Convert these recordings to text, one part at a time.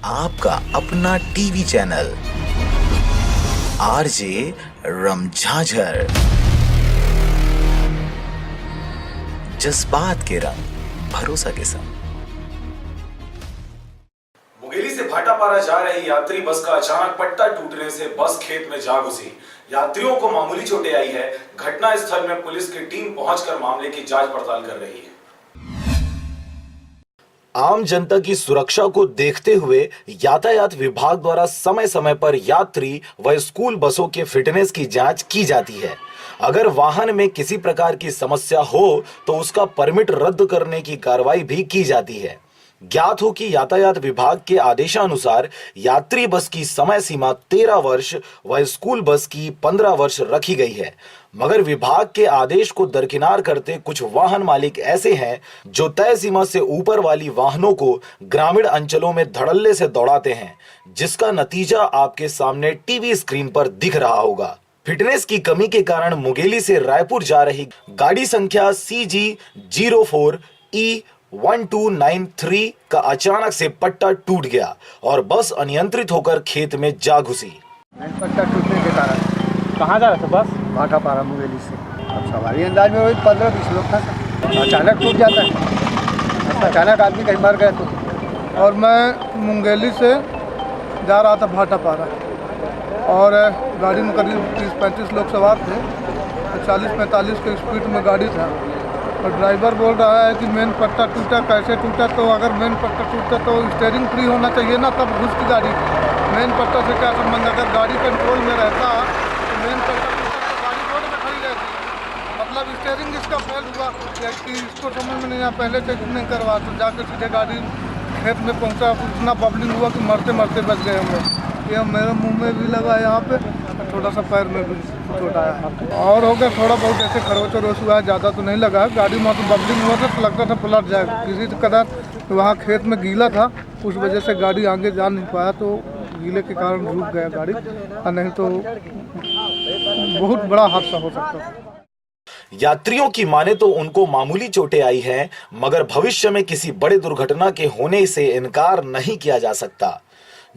आपका अपना TV channel RJ रमझाझर, जज्बात के रंग भरोसा के संग। मुंगेली से भाटापारा जा रही यात्री बस का अचानक पट्टा टूटने से बस खेत में जा घुसी। यात्रियों को मामूली चोटें आई है। घटना स्थल में पुलिस की टीम पहुंचकर मामले की जांच पड़ताल कर रही है। आम जनता की सुरक्षा को देखते हुए यातायात विभाग द्वारा समय समय पर यात्री व स्कूल बसों के फिटनेस की जांच की जाती है। अगर वाहन में किसी प्रकार की समस्या हो तो उसका परमिट रद्द करने की कार्रवाई भी की जाती है। ज्ञात हो कि यातायात विभाग के आदेशानुसार यात्री बस की समय सीमा 13 वर्ष व स्कूल बस की 15 वर्ष रखी गई है, मगर विभाग के आदेश को दरकिनार करते कुछ वाहन मालिक ऐसे हैं जो तय सीमा से ऊपर वाली वाहनों को ग्रामीण अंचलों में धड़ल्ले से दौड़ाते हैं, जिसका नतीजा आपके सामने टीवी स्क्रीन पर दिख रहा होगा। फिटनेस की कमी के कारण मुंगेली से रायपुर जा रही गाड़ी संख्या CG04E1293 का अचानक से पट्टा टूट गया और बस अनियंत्रित होकर खेत में जा घुसी। पट्टा टूटने के कारण कहाँ जा रहा था बस? भाटापारा मुंगेली से। अब सवारी अंदाज में वही 15-20 लोग था। अचानक टूट जाता है, अचानक आदमी कहीं मर गए तो। और मैं मुंगेली से जा रहा था भाटापारा और गाड़ी में करीब 30-35 लोग सवार थे। 40-45 के स्पीड में गाड़ी था और ड्राइवर बोल रहा है कि मेन पट्टा टूटा। कैसे टूटा? तो अगर मेन पट्टा टूटा तो स्टीयरिंग फ्री होना चाहिए ना, तब घुस की गाड़ी। मेन पट्टा से क्या संबंध? अगर गाड़ी कंट्रोल में रहता तो मेन पट्टा टूटा तो गाड़ी रोड में खड़ी रहती। मतलब स्टीयरिंग इसका फेल हुआ कि इसको समझ में नहीं आया, पहले चेकिंग नहीं करवा तो जाकर सीधे गाड़ी खेत में पहुंचा। इतना बबलिंग हुआ कि मरते मरते बच गए हम लोग। ये मेरे मुंह में भी लगा यहाँ पे, थोड़ा सा पैर में भी चोट आया और हो गया थोड़ा बहुत ऐसे खरोच वरोच हुआ, ज़्यादा तो नहीं लगा। गाड़ी में तो बबलिंग हुआ था तो लगता था पलट जाएगा। किसी कदर वहाँ खेत में गीला था, उस वजह से गाड़ी आगे जा नहीं पाया, तो गीले के कारण रुक गया गाड़ी, और नहीं तो बहुत बड़ा हादसा हो सकता था। यात्रियों की माने तो उनको मामूली चोटें आई हैं, मगर भविष्य में किसी बड़े दुर्घटना के होने से इनकार नहीं किया जा सकता।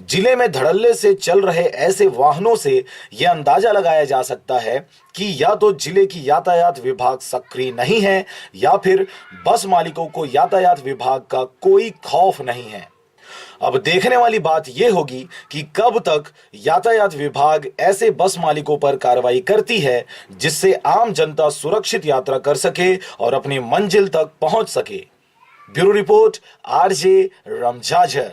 जिले में धड़ल्ले से चल रहे ऐसे वाहनों से यह अंदाजा लगाया जा सकता है कि या तो जिले की यातायात विभाग सक्रिय नहीं है या फिर बस मालिकों को यातायात विभाग का कोई खौफ नहीं है। अब देखने वाली बात यह होगी कि कब तक यातायात विभाग ऐसे बस मालिकों पर कार्रवाई करती है जिससे आम जनता सुरक्षित यात्रा कर सके और अपनी मंजिल तक पहुंच सके। Bureau report, RJ रमझाझर।